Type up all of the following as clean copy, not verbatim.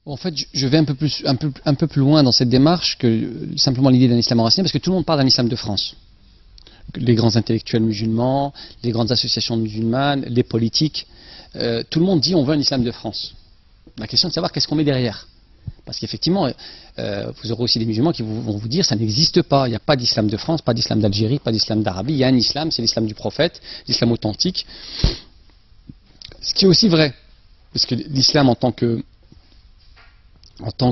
En fait, je vais un peu plus loin dans cette démarche que simplement l'idée d'un islam enraciné, parce que tout le monde parle d'un islam de France. Les grands intellectuels musulmans, les grandes associations musulmanes, les politiques, tout le monde dit on veut un islam de France. La question est de savoir qu'est-ce qu'on met derrière. Parce qu'effectivement, vous aurez aussi des musulmans qui vont vous dire ça n'existe pas, il n'y a pas d'islam de France, pas d'islam d'Algérie, pas d'islam d'Arabie, il y a un islam, c'est l'islam du prophète, l'islam authentique. Ce qui est aussi vrai, parce que l'islam en tant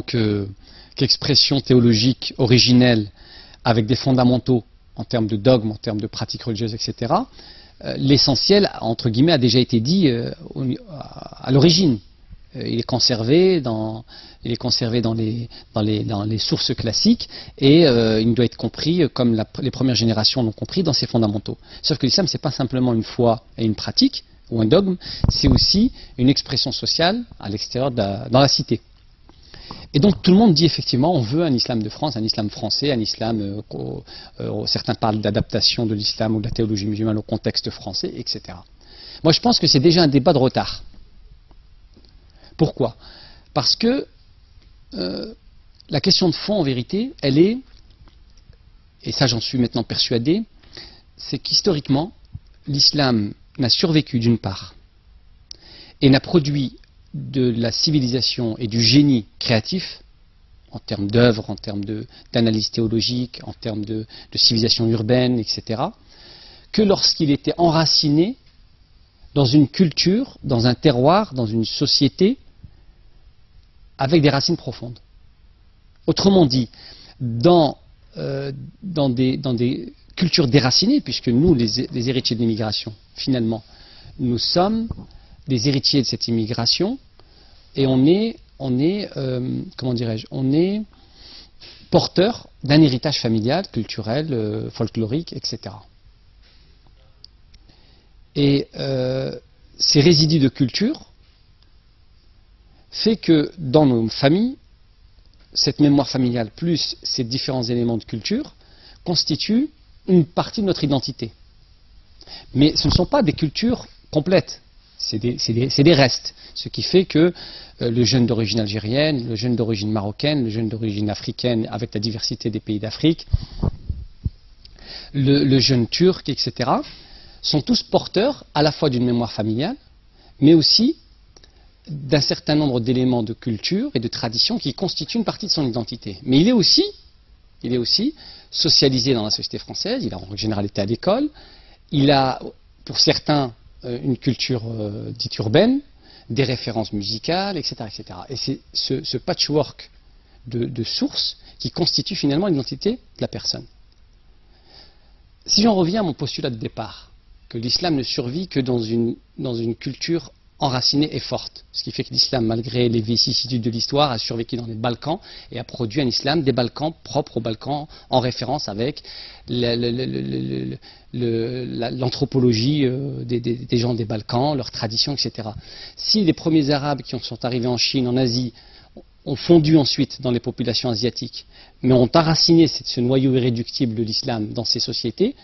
qu'expression théologique originelle, avec des fondamentaux en termes de dogmes, en termes de pratiques religieuses, etc., l'essentiel, entre guillemets, a déjà été dit à l'origine. Il est conservé dans les sources classiques et il doit être compris comme les premières générations l'ont compris dans ses fondamentaux. Sauf que l'islam, ce n'est pas simplement une foi et une pratique ou un dogme, c'est aussi une expression sociale à l'extérieur dans la cité. Et donc tout le monde dit effectivement on veut un islam de France, un islam français, un islam, certains parlent d'adaptation de l'islam ou de la théologie musulmane au contexte français, etc. Moi je pense que c'est déjà un débat de retard. Pourquoi? Parce que la question de fond en vérité, elle est, et ça j'en suis maintenant persuadé, c'est qu'historiquement l'islam n'a survécu d'une part et n'a produit de la civilisation et du génie créatif, en termes d'œuvres, en termes d'analyse théologique, en termes de civilisation urbaine, etc., que lorsqu'il était enraciné dans une culture, dans un terroir, dans une société, avec des racines profondes. Autrement dit, dans des cultures déracinées, puisque nous, les héritiers de l'immigration, finalement, nous sommes des héritiers de cette immigration, et on est porteur d'un héritage familial, culturel, folklorique, etc. Et ces résidus de culture fait que dans nos familles, cette mémoire familiale plus ces différents éléments de culture constituent une partie de notre identité. Mais ce ne sont pas des cultures complètes. C'est des restes, ce qui fait que le jeune d'origine algérienne, le jeune d'origine marocaine, le jeune d'origine africaine, avec la diversité des pays d'Afrique, le jeune turc, etc., sont tous porteurs à la fois d'une mémoire familiale, mais aussi d'un certain nombre d'éléments de culture et de tradition qui constituent une partie de son identité. Mais il est aussi socialisé dans la société française, il a en général été à l'école, il a, pour certains, une culture dite urbaine, des références musicales, etc. etc. Et c'est ce patchwork de sources qui constitue finalement l'identité de la personne. Si j'en reviens à mon postulat de départ, que l'islam ne survit que dans une culture enracinée et forte, ce qui fait que l'islam, malgré les vicissitudes de l'histoire, a survécu dans les Balkans et a produit un islam des Balkans propre aux Balkans, en référence avec l'anthropologie des gens des Balkans, leurs traditions, etc. Si les premiers Arabes qui sont arrivés en Chine, en Asie, ont fondu ensuite dans les populations asiatiques, mais ont enraciné ce noyau irréductible de l'islam dans ces sociétés,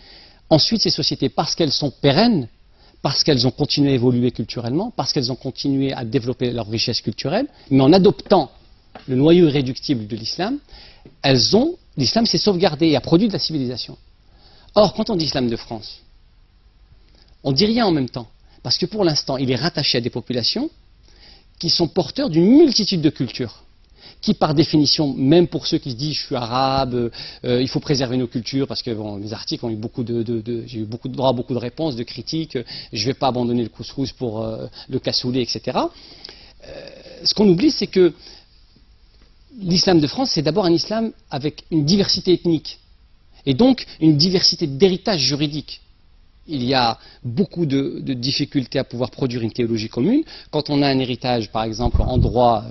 ensuite ces sociétés, parce qu'elles sont pérennes, parce qu'elles ont continué à évoluer culturellement, parce qu'elles ont continué à développer leur richesse culturelle, mais en adoptant le noyau irréductible de l'islam, l'islam s'est sauvegardé et a produit de la civilisation. Or, quand on dit islam de France, on ne dit rien en même temps, parce que pour l'instant, il est rattaché à des populations qui sont porteurs d'une multitude de cultures, qui par définition, même pour ceux qui se disent je suis arabe, il faut préserver nos cultures, parce que bon, les articles ont eu j'ai eu beaucoup de droits, beaucoup de réponses, de critiques, je ne vais pas abandonner le couscous pour le cassoulet, etc. Ce qu'on oublie, c'est que l'islam de France, c'est d'abord un islam avec une diversité ethnique, et donc une diversité d'héritage juridique. Il y a beaucoup de difficultés à pouvoir produire une théologie commune. Quand on a un héritage, par exemple, en droit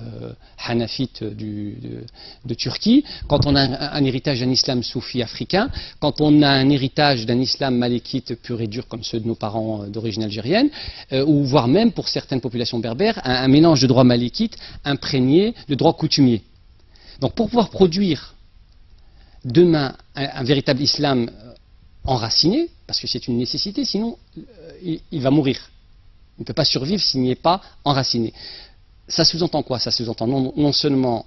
hanafite de Turquie, quand on a un héritage d'un islam soufi africain, quand on a un héritage d'un islam malékite pur et dur comme ceux de nos parents d'origine algérienne, ou voire même pour certaines populations berbères, un mélange de droit malékite imprégné de droit coutumier. Donc pour pouvoir produire demain un véritable islam enraciné, parce que c'est une nécessité, sinon il va mourir. Il ne peut pas survivre s'il n'y est pas enraciné. Ça sous-entend quoi? Ça sous-entend non seulement,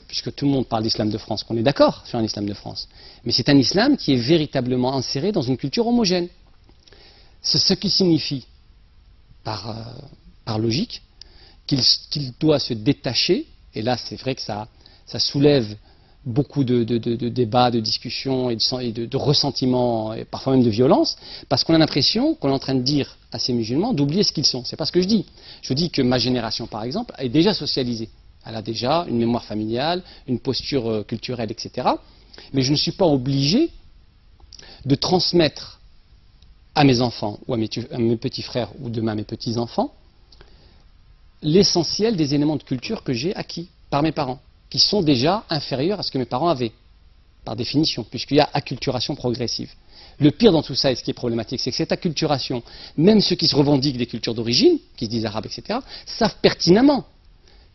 puisque tout le monde parle d'islam de France, qu'on est d'accord sur un islam de France, mais c'est un islam qui est véritablement inséré dans une culture homogène. C'est ce qui signifie, par logique, qu'il doit se détacher, et là c'est vrai que ça soulève beaucoup de débats, de discussions et de ressentiments, et parfois même de violence, parce qu'on a l'impression qu'on est en train de dire à ces musulmans d'oublier ce qu'ils sont. C'est pas ce que je dis. Je dis que ma génération, par exemple, est déjà socialisée. Elle a déjà une mémoire familiale, une posture culturelle, etc. Mais je ne suis pas obligé de transmettre à mes enfants, ou à mes petits frères, ou demain à mes petits-enfants, l'essentiel des éléments de culture que j'ai acquis par mes parents, qui sont déjà inférieurs à ce que mes parents avaient, par définition, puisqu'il y a acculturation progressive. Le pire dans tout ça, et ce qui est problématique, c'est que cette acculturation, même ceux qui se revendiquent des cultures d'origine, qui se disent arabes, etc., savent pertinemment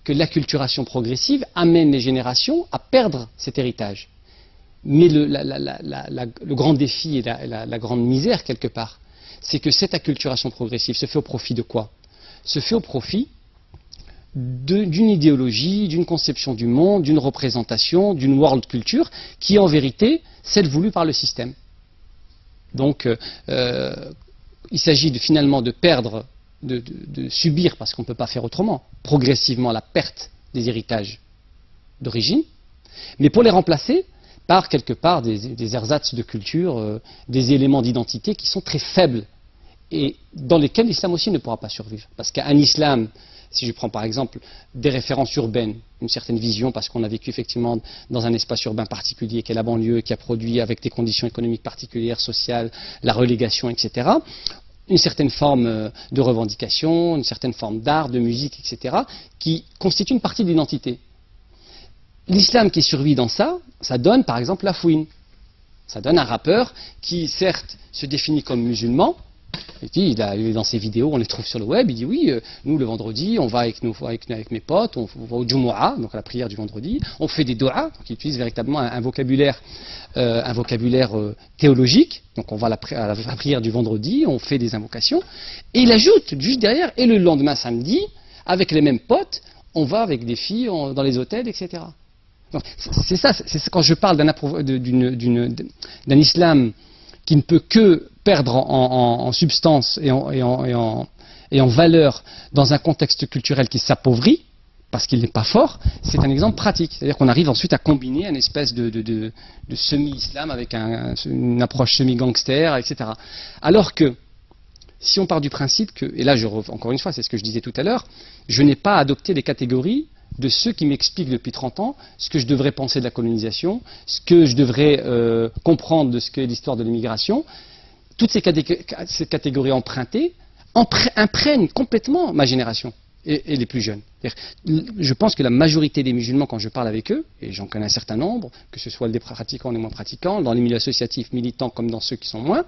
que l'acculturation progressive amène les générations à perdre cet héritage. Mais le grand défi et la grande misère, quelque part, c'est que cette acculturation progressive se fait au profit de quoi? Se fait au profit d'une idéologie, d'une conception du monde, d'une représentation, d'une world culture, qui est en vérité celle voulue par le système. Donc, il s'agit finalement de perdre, de subir, parce qu'on ne peut pas faire autrement, progressivement la perte des héritages d'origine, mais pour les remplacer par quelque part des ersatz de culture, des éléments d'identité qui sont très faibles et dans lesquels l'islam aussi ne pourra pas survivre. Parce qu'un islam, si je prends par exemple des références urbaines, une certaine vision, parce qu'on a vécu effectivement dans un espace urbain particulier, qui est la banlieue, qui a produit avec des conditions économiques particulières, sociales, la relégation, etc., une certaine forme de revendication, une certaine forme d'art, de musique, etc., qui constitue une partie de l'identité. L'islam qui survit dans ça, ça donne par exemple la fouine. Ça donne un rappeur qui certes se définit comme musulman. Et puis, il est dans ses vidéos, on les trouve sur le web, il dit oui, nous le vendredi, on va avec mes potes, on va au Jumu'ah, donc à la prière du vendredi, on fait des doigts, donc il utilise véritablement un vocabulaire théologique, donc on va à la prière du vendredi, on fait des invocations, et il ajoute juste derrière, et le lendemain samedi, avec les mêmes potes, on va avec des filles dans les hôtels, etc. C'est ça, quand je parle d'un islam qui ne peut que perdre en substance et en valeur dans un contexte culturel qui s'appauvrit, parce qu'il n'est pas fort, c'est un exemple pratique. C'est-à-dire qu'on arrive ensuite à combiner une espèce de semi-islam avec une approche semi-gangster, etc. Alors que, si on part du principe que, et là encore une fois, c'est ce que je disais tout à l'heure, je n'ai pas adopté les catégories de ceux qui m'expliquent depuis 30 ans ce que je devrais penser de la colonisation, ce que je devrais comprendre de ce qu'est l'histoire de l'immigration. Toutes ces catégories empruntées imprègnent complètement ma génération et les plus jeunes. Je pense que la majorité des musulmans, quand je parle avec eux, et j'en connais un certain nombre, que ce soit des pratiquants ou des moins pratiquants, dans les milieux associatifs, militants comme dans ceux qui sont moins,